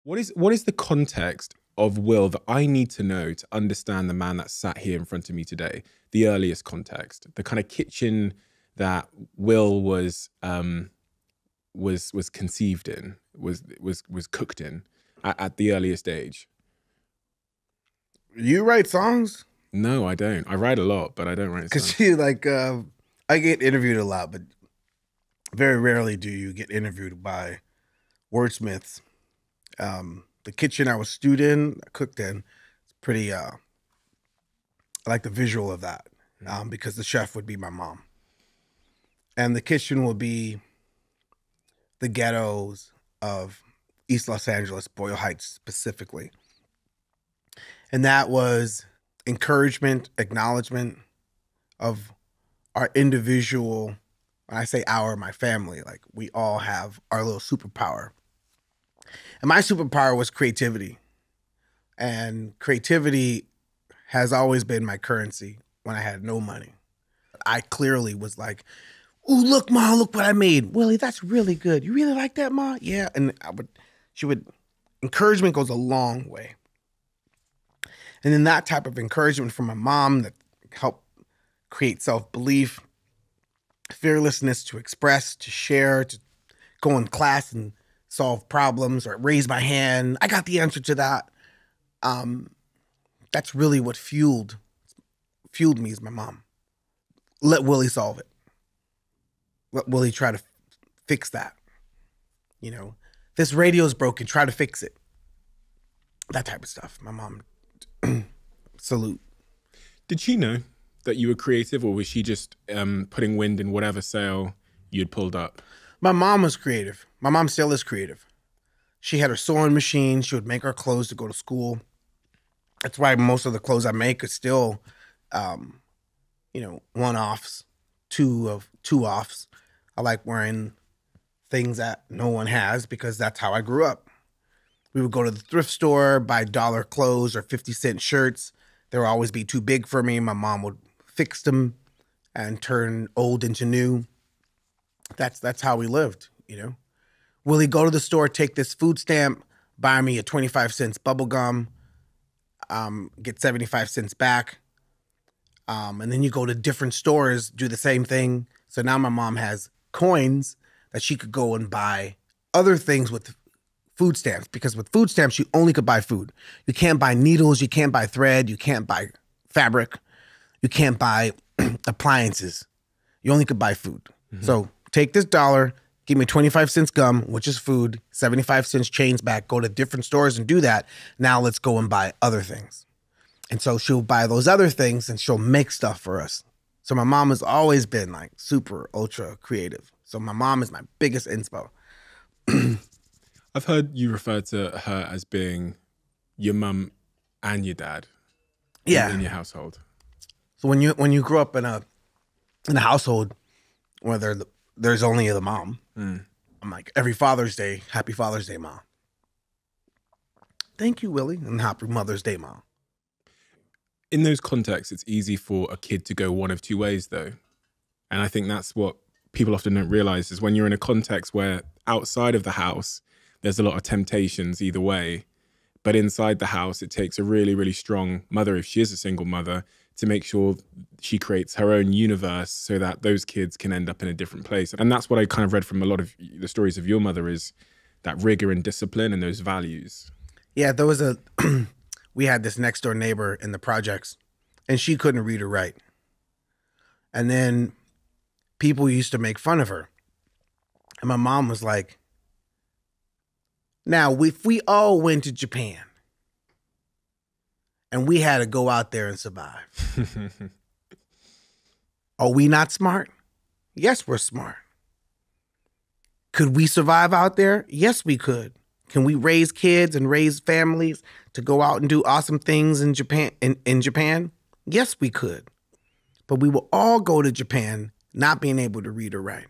What is the context of Will that I need to know to understand the man that sat here in front of me today? The earliest context, the kind of kitchen that Will was conceived in, was cooked in at the earliest age. You write songs? No, I don't. I write a lot, but I don't write songs. Because you I get interviewed a lot, but very rarely do you get interviewed by wordsmiths. The kitchen I was stewed in, I cooked in, it's pretty, I like the visual of that because the chef would be my mom. And the kitchen will be the ghettos of East Los Angeles, Boyle Heights specifically. And that was encouragement, acknowledgement of our individual, when I say our, my family, like we all have our little superpower. And my superpower was creativity. And creativity has always been my currency when I had no money. I clearly was like, "Ooh, look, Ma, look what I made. Willie, that's really good. You really like that, Ma?" Yeah. And encouragement goes a long way. And then that type of encouragement from my mom that helped create self-belief, fearlessness to express, to share, to go in class and solve problems or raise my hand. I got the answer to that. That's really what fueled me is my mom. Let Willie solve it. Let Willie try to fix that. You know, this radio's broken, try to fix it. That type of stuff. My mom, salute. Did she know that you were creative, or was she just putting wind in whatever sail you'd pulled up? My mom was creative. My mom still is creative. She had her sewing machine. She would make our clothes to go to school. That's why most of the clothes I make are still, one-offs, two-offs. I like wearing things that no one has because that's how I grew up. We would go to the thrift store, buy dollar clothes or 50-cent shirts. They would always be too big for me. My mom would fix them and turn old into new. That's how we lived, you know. Will he go to the store, take this food stamp, buy me a 25 cents bubble gum, get 75 cents back. And then you go to different stores, do the same thing. So now my mom has coins that she could go and buy other things with food stamps, because with food stamps, you only could buy food. You can't buy needles, you can't buy thread, you can't buy fabric, you can't buy appliances. You only could buy food. Mm-hmm. So take this dollar, give me 25 cents gum, which is food, 75 cents change back, go to different stores and do that. Now let's go and buy other things. And so she'll buy those other things and she'll make stuff for us. So my mom has always been like super ultra creative. So my mom is my biggest inspo. I've heard you refer to her as being your mum and your dad. Yeah. In your household. So when you grow up in a household where there's only the mom, I'm like, every Father's Day, happy Father's Day, Mom. Thank you, Willie, and happy Mother's Day, Mom. In those contexts, it's easy for a kid to go one of two ways, though. And I think that's what people often don't realize is when you're in a context where outside of the house, there's a lot of temptations either way. But inside the house, it takes a really, really strong mother, if she is a single mother, to make sure she creates her own universe so that those kids can end up in a different place. And that's what I kind of read from a lot of the stories of your mother, is that rigor and discipline and those values. Yeah, there was we had this next door neighbor in the projects, and she couldn't read or write. And then people used to make fun of her. And my mom was like, now, if we all went to Japan and we had to go out there and survive, are we not smart? Yes, we're smart. Could we survive out there? Yes, we could. Can we raise kids and raise families to go out and do awesome things in Japan? In Japan? Yes, we could. But we will all go to Japan not being able to read or write.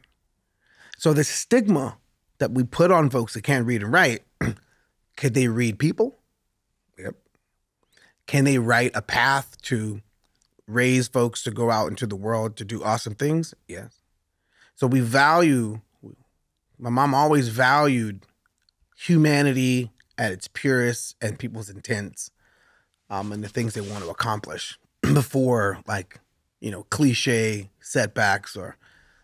So the stigma that we put on folks that can't read and write, could they read people? Yep. Can they write a path to raise folks to go out into the world to do awesome things? Yes. So my mom always valued humanity at its purest and people's intents, and the things they want to accomplish before, like, cliche setbacks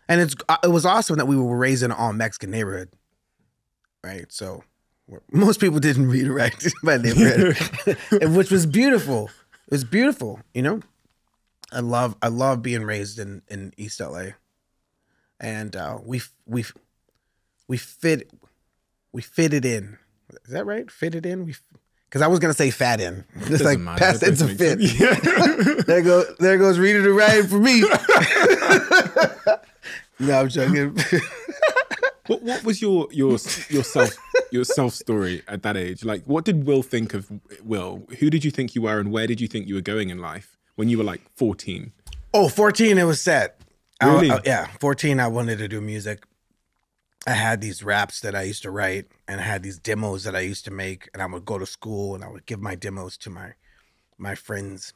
and it was awesome that we were raised in an all Mexican neighborhood, right? So most people didn't read or write by neighborhood, which was beautiful. It was beautiful, I love being raised in East LA, and we fitted in. Is that right? Fitted in. Because I was gonna say fat in. Just like past tense of fit. Yeah. there goes reading and writing for me. No, I'm joking. What was your self story at that age? Like, what did Will think of Will? Who did you think you were, and where did you think you were going in life when you were like 14? Oh, 14, it was set. Really? 14, I wanted to do music. I had these raps that I used to write, and I had these demos that I used to make, and I would go to school and I would give my demos to my friends.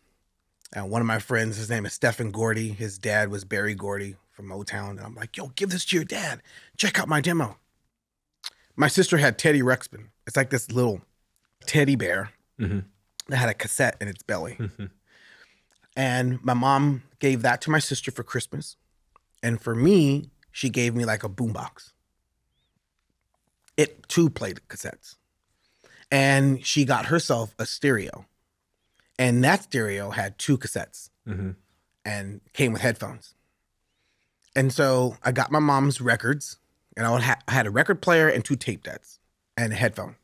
And one of my friends, his name is Stephen Gordy. His dad was Barry Gordy from Motown. And I'm like, yo, give this to your dad. Check out my demo. My sister had Teddy Ruxpin. It's like this little teddy bear that had a cassette in its belly. And my mom gave that to my sister for Christmas. And for me, she gave me like a boombox. It too played cassettes. And she got herself a stereo. And that stereo had 2 cassettes and came with headphones. And so I got my mom's records, and I had a record player and 2 tape decks and a headphone.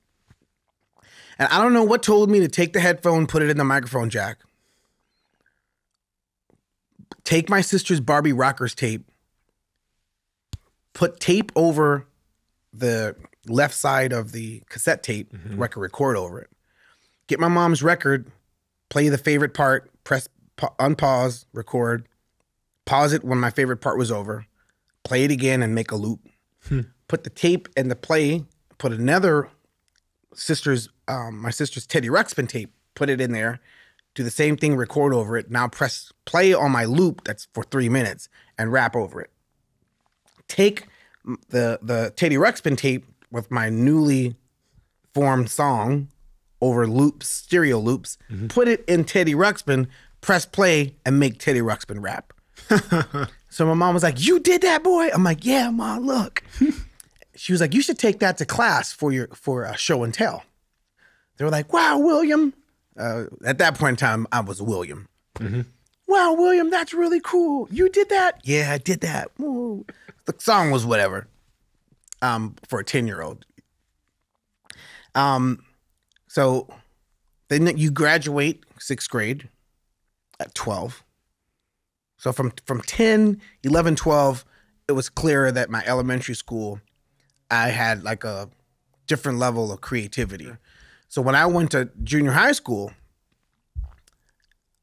And I don't know what told me to take the headphone, put it in the microphone jack, take my sister's Barbie Rockers tape, put tape over the left side of the cassette tape where I could record over it, get my mom's record, play the favorite part, press unpause, record, pause it when my favorite part was over, play it again and make a loop. Put the tape and the play, put another my sister's Teddy Ruxpin tape, put it in there, do the same thing, record over it. Now press play on my loop that's for 3 minutes and rap over it. Take the Teddy Ruxpin tape with my newly formed song over loops, stereo loops, put it in Teddy Ruxpin, press play, and make Teddy Ruxpin rap. So my mom was like, "You did that, boy?" I'm like, "Yeah, Mom, look." She was like, "You should take that to class for a show and tell." They were like, "Wow, William." At that point in time, I was William. "Wow, William, that's really cool. You did that?" "Yeah, I did that." Woo. The song was whatever for a 10-year-old. So then you graduate 6th grade at 12. So from 10, 11, 12, it was clear that my elementary school, I had like a different level of creativity. So when I went to junior high school,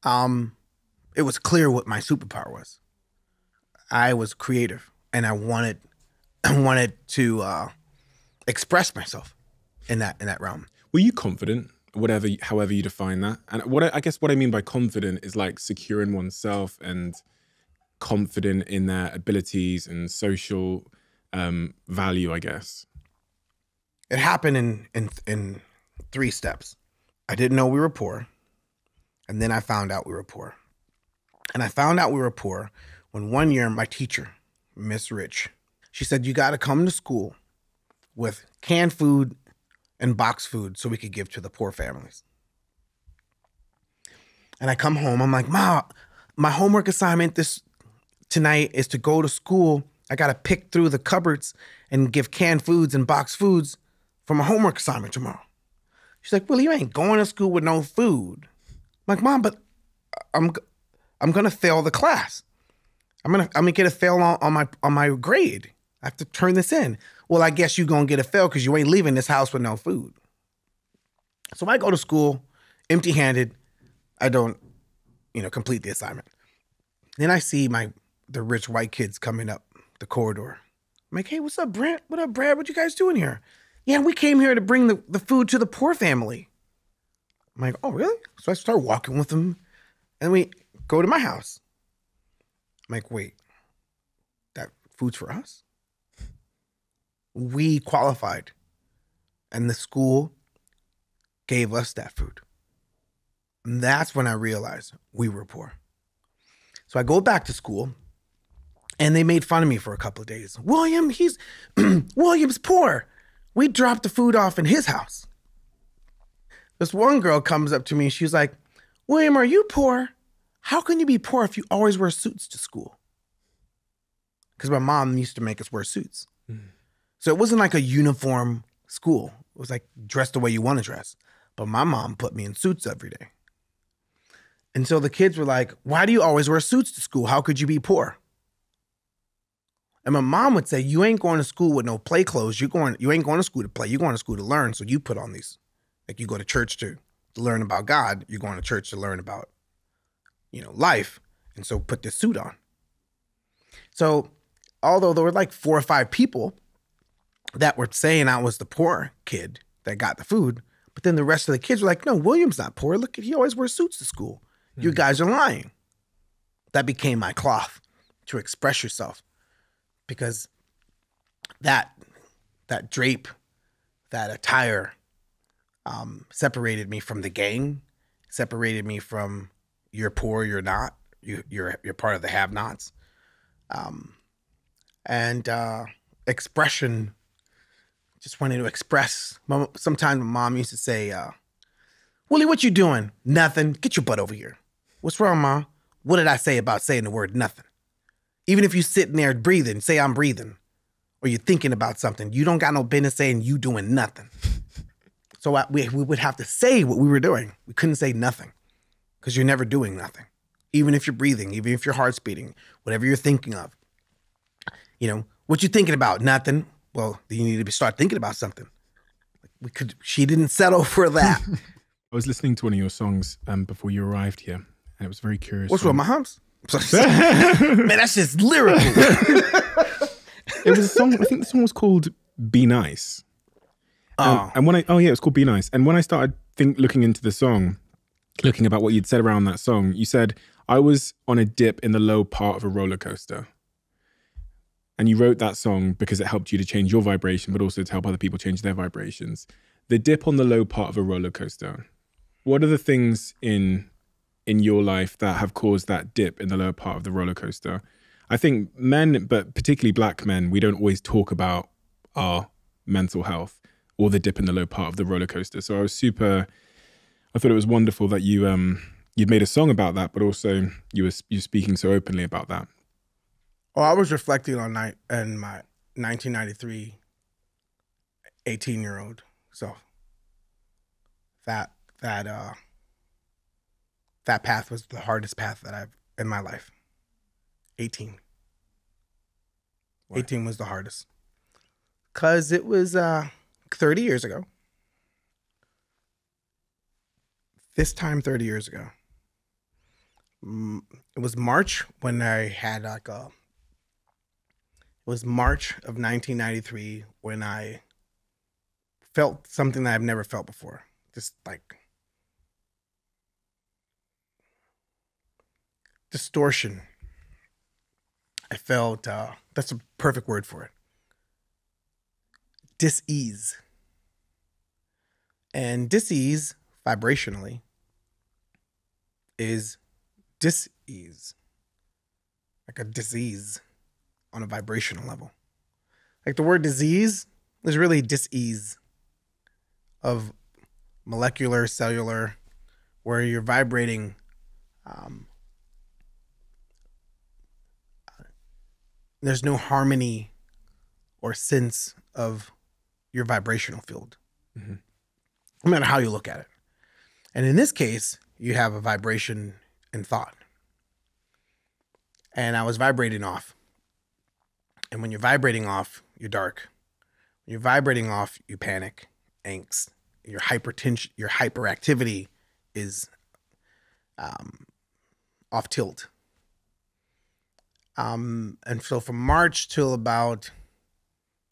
it was clear what my superpower was. I was creative, and I wanted to express myself in that realm. Were you confident, however you define that? And I guess what I mean by confident is like secure in oneself and confident in their abilities and social value, I guess. It happened in 3 steps. I didn't know we were poor, and then I found out we were poor. And I found out we were poor when one year my teacher, Miss Rich, she said, "You got to come to school with canned food and box food so we could give to the poor families." And I come home, I'm like, "Ma, my homework assignment tonight is to go to school. I got to pick through the cupboards and give canned foods and box foods for my homework assignment tomorrow." She's like, "Well, you ain't going to school with no food." I'm like, "Mom, but I'm gonna fail the class. I'm gonna get a fail on my grade. I have to turn this in." "Well, I guess you gonna get a fail because you ain't leaving this house with no food." So I go to school empty-handed. I don't, complete the assignment. Then I see the rich white kids coming up the corridor. I'm like, "Hey, what's up, Brent? What up, Brad? What you guys doing here?" "Yeah, we came here to bring the food to the poor family." I'm like, "Oh, really?" So I start walking with them, and we go to my house. I'm like, "Wait, that food's for us?" We qualified, and the school gave us that food. And that's when I realized we were poor. So I go back to school, and they made fun of me for a couple of days. William, William's poor. We dropped the food off in his house. This one girl comes up to me. She's like, William, are you poor? How can you be poor if you always wear suits to school? Because my mom used to make us wear suits. So it wasn't like a uniform school. It was like dress the way you want to dress. But my mom put me in suits every day. And so the kids were like, why do you always wear suits to school? How could you be poor? And my mom would say, you ain't going to school with no play clothes. You ain't going to school to play. You're going to school to learn. So you put on these. Like you go to church to learn about God. You're going to church to learn about, life. And so put this suit on. So although there were like 4 or 5 people that were saying I was the poor kid that got the food, but then the rest of the kids were like, no, William's not poor. Look, he always wears suits to school. You guys are lying. That became my cloth to express yourself, because that drape, that attire, separated me from the gang, separated me from you're poor, you're not, you're part of the have-nots, and expression. Just wanted to express. Sometimes my mom used to say, Willie, what you doing? Nothing. Get your butt over here. What's wrong, Mom? What did I say about saying the word nothing? Even if you sitting there breathing, say I'm breathing, or you're thinking about something, you don't got no business saying you doing nothing. So we would have to say what we were doing. We couldn't say nothing, because you're never doing nothing. Even if you're breathing, even if your heart's beating, whatever you're thinking of. What you thinking about? Nothing. Well, you need to start thinking about something. She didn't settle for that. I was listening to one of your songs before you arrived here, and it was very curious. What's wrong, my humps? Man, that's just lyrical. It was a song, I think the song was called Be Nice. And when it was called Be Nice. And when I started looking into the song, looking about what you'd said around that song, you said, I was on a dip in the low part of a roller coaster. And you wrote that song because it helped you to change your vibration, but also to help other people change their vibrations. The dip on the low part of a roller coaster. What are the things in your life that have caused that dip in the lower part of the roller coaster? I think men, but particularly Black men, we don't always talk about our mental health or the dip in the low part of the roller coaster. So I thought it was wonderful that you'd made a song about that, but also you were speaking so openly about that. Oh, I was reflecting on my 1993 18-year-old self. That path was the hardest path that I've in my life. 18. Why? 18 was the hardest. Because it was 30 years ago. This time 30 years ago. It was March when I had it was March of 1993 when I felt something that I've never felt before. Just like distortion. I felt, that's a perfect word for it. Dis-ease. And dis-ease, vibrationally, is dis-ease. Like a disease on a vibrational level. Like the word disease is really dis-ease of molecular, cellular, where you're vibrating there's no harmony or sense of your vibrational field. Mm-hmm. No matter how you look at it. And in this case, you have a vibration in thought. And I was vibrating off. And when you're vibrating off, you're dark. When you're vibrating off, you panic, angst. Your hypertension, your hyperactivity is off tilt. And so from March till about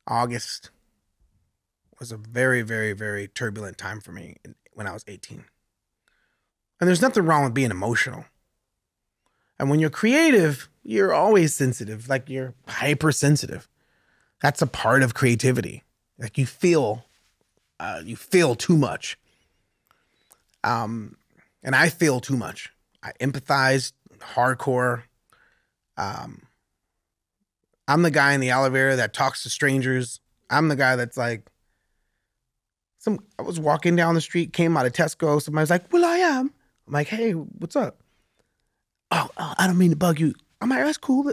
August was a very, very, very turbulent time for me when I was 18. And there's nothing wrong with being emotional. And when you're creative, you're always sensitive, like you're hypersensitive. That's a part of creativity. Like you feel too much. And I feel too much. I empathize hardcore. Um, I'm the guy in the elevator that talks to strangers. I'm the guy that's like, I was walking down the street, came out of Tesco. Somebody's like, Will.i.am. I'm like, hey, what's up? Oh, I don't mean to bug you. I'm like, that's cool.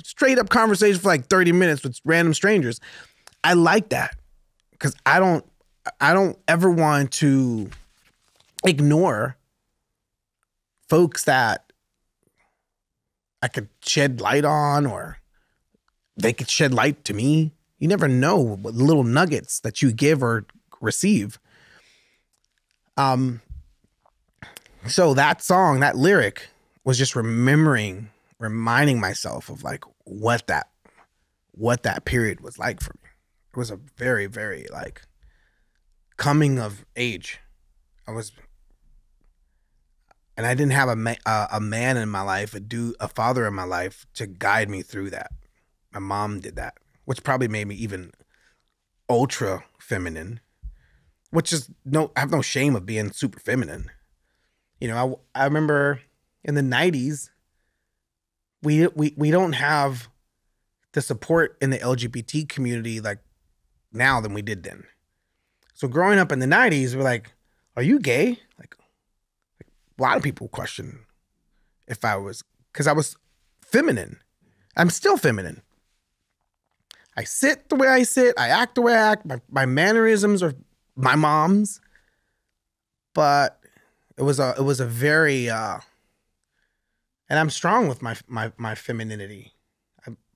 Straight up conversation for like 30 minutes with random strangers. I like that because I don't ever want to ignore folks that I could shed light on, or they could shed light to me. You never know what little nuggets that you give or receive. So that song, that lyric was just reminding myself of like what that period was like for me. It was a very, very like coming of age. And I didn't have a man in my life, a father in my life to guide me through that. My mom did that, which probably made me even ultra feminine, which is I have no shame of being super feminine. You know, I remember in the 90s, we don't have the support in the LGBT community like now than we did then. So growing up in the 90s, we're like, are you gay? Like a lot of people question if I was, because I was feminine. I'm still feminine. I sit the way I sit. I act the way I act. My mannerisms are my mom's. But it was a very, and I'm strong with my femininity.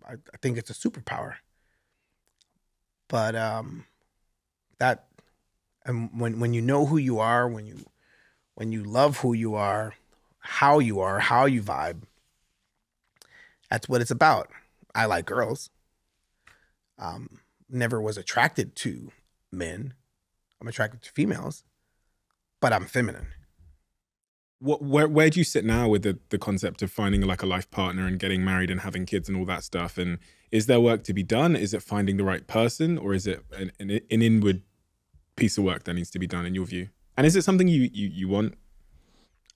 I think it's a superpower. But and when you know who you are, when you love who you are, how you vibe, that's what it's about. I like girls. Never was attracted to men. I'm attracted to females, but I'm feminine. Where do you sit now with the concept of finding like a life partner and getting married and having kids and all that stuff? And is there work to be done? Is it finding the right person, or is it an inward piece of work that needs to be done in your view? And is it something you want?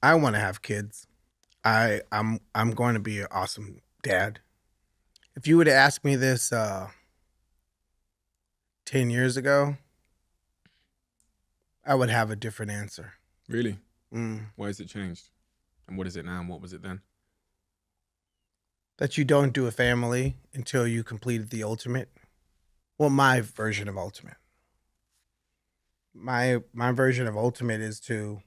I want to have kids. I'm going to be an awesome dad. If you would have asked me this 10 years ago, I would have a different answer. Really? Why has it changed? And what is it now and what was it then? That you don't do a family until you completed the ultimate. Well, my version of ultimate. My version of ultimate is to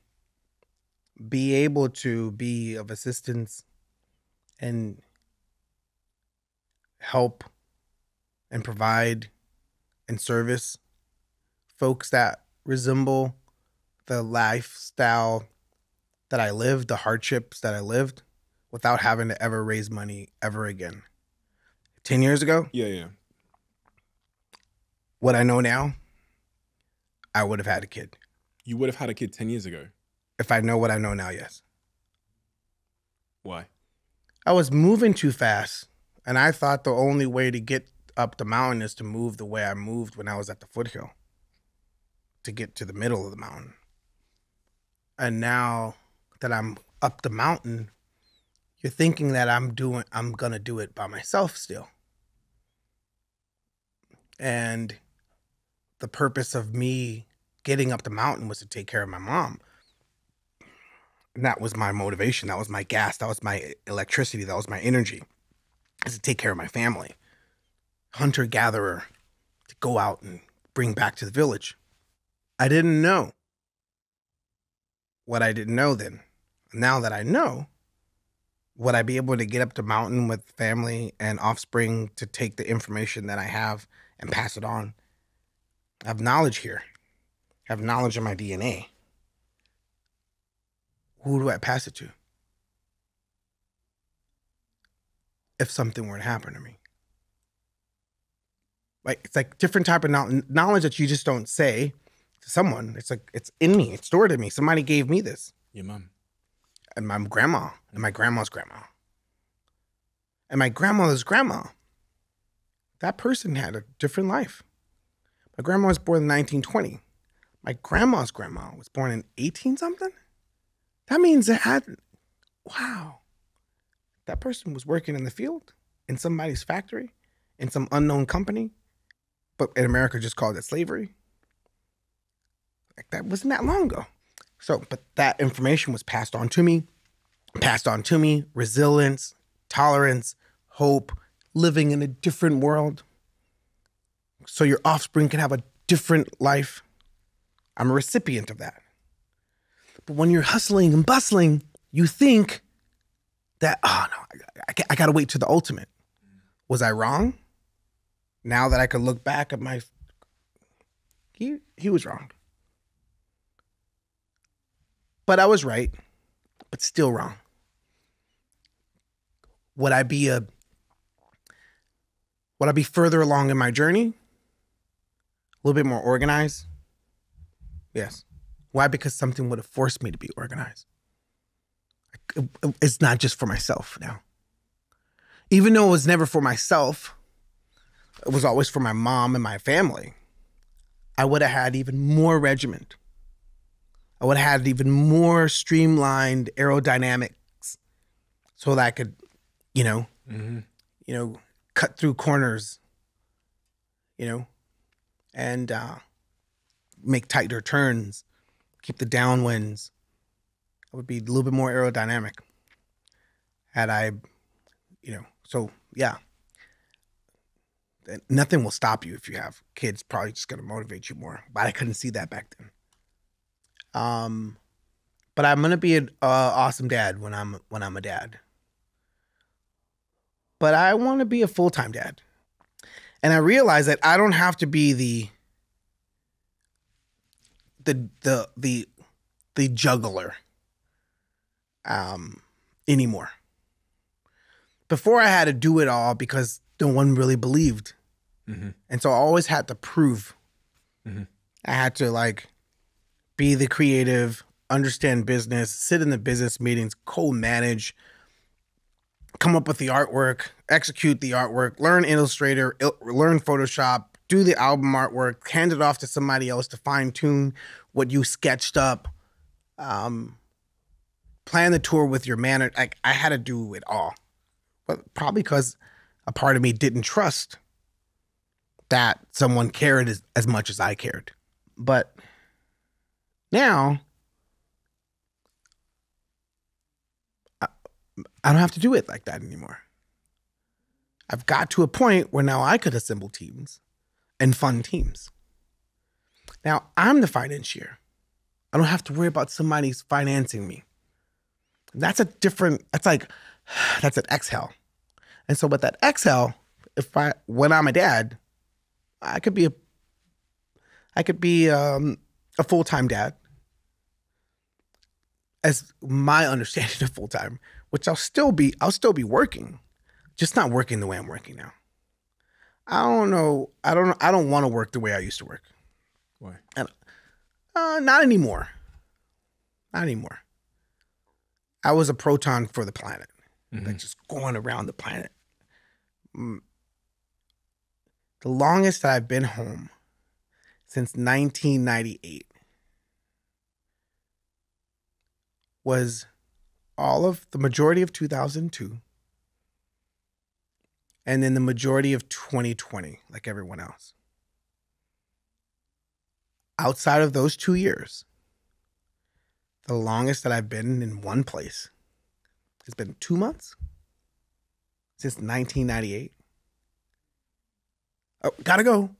be able to be of assistance and help and provide and service folks that resemble the lifestyle that I lived, the hardships that I lived, without having to ever raise money ever again. 10 years ago? Yeah. What I know now, I would have had a kid. You would have had a kid 10 years ago? If I know what I know now, yes. Why? I was moving too fast, and I thought the only way to get up the mountain is to move the way I moved when I was at the foothill, to get to the middle of the mountain. And now that I'm up the mountain, you're thinking that I'm gonna do it by myself still. And the purpose of me getting up the mountain was to take care of my mom. And that was my motivation. That was my gas. That was my electricity. That was my energy, is to take care of my family. Hunter-gatherer, to go out and bring back to the village. I didn't know what I didn't know then. Now that I know, would I be able to get up the mountain with family and offspring to take the information that I have and pass it on? I have knowledge here. I have knowledge in my DNA. Who do I pass it to if something were to happen to me? Like, it's like different type of knowledge that you just don't say to someone. It's like, it's in me. It's stored in me. Somebody gave me this. Your mom. And my grandma. And my grandma's grandma. And my grandmother's grandma. That person had a different life. My grandma was born in 1920. My grandma's grandma was born in 18 something. That means it had, wow. That person was working in the field, in somebody's factory, in some unknown company, but in America just called it slavery. Like that wasn't that long ago. So, but that information was passed on to me, resilience, tolerance, hope, living in a different world. So your offspring can have a different life. I'm a recipient of that. But when you're hustling and bustling, you think that, oh no, I got to wait to the ultimate. Was I wrong? Now that I could look back at my, he was wrong. But I was right, but still wrong. Would I be further along in my journey? A little bit more organized? Yes. Why? Because something would have forced me to be organized. It's not just for myself now. Even though it was never for myself, it was always for my mom and my family. I would have had even more regiment. I would have had even more streamlined aerodynamics so that I could, cut through corners, and make tighter turns, keep the downwinds. I would be a little bit more aerodynamic had I, so yeah. Nothing will stop you if you have kids. Probably just going to motivate you more. But I couldn't see that back then. But I'm going to be an awesome dad when I'm a dad. But I want to be a full-time dad. And I realize that I don't have to be the juggler anymore. Before I had to do it all because no one really believed. Mm-hmm. And so I always had to prove. Mm-hmm. I had to be the creative, understand business, sit in the business meetings, co-manage, come up with the artwork, execute the artwork, learn Illustrator, learn Photoshop, do the album artwork, hand it off to somebody else to fine tune what you sketched up, plan the tour with your manager. I had to do it all. But probably because a part of me didn't trust that someone cared as much as I cared. But now, I don't have to do it like that anymore. I've got to a point where now I could assemble teams and fund teams. Now, I'm the financier. I don't have to worry about somebody's financing me. That's an exhale. And so with that exhale, when I'm a dad, I could be a full-time dad, as my understanding of full-time, which I'll still be working, just not working the way I'm working now. I don't know. I don't want to work the way I used to work. Why? Not anymore. Not anymore. I was a proton for the planet, just going around the planet. The longest that I've been home since 1998 was the majority of 2002 and then the majority of 2020, like everyone else. Outside of those 2 years, the longest that I've been in one place has been 2 months since 1998. Oh, gotta go.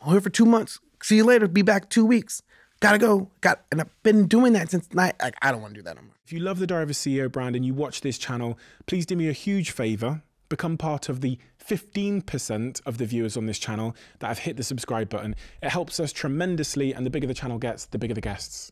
Here for 2 months. See you later. Be back 2 weeks. Gotta go. And I've been doing that since night. I don't want to do that anymore. If you love the Diary of a CEO brand and you watch this channel, please do me a huge favor. Become part of the 15% of the viewers on this channel that have hit the subscribe button. It helps us tremendously, and the bigger the channel gets, the bigger the guests.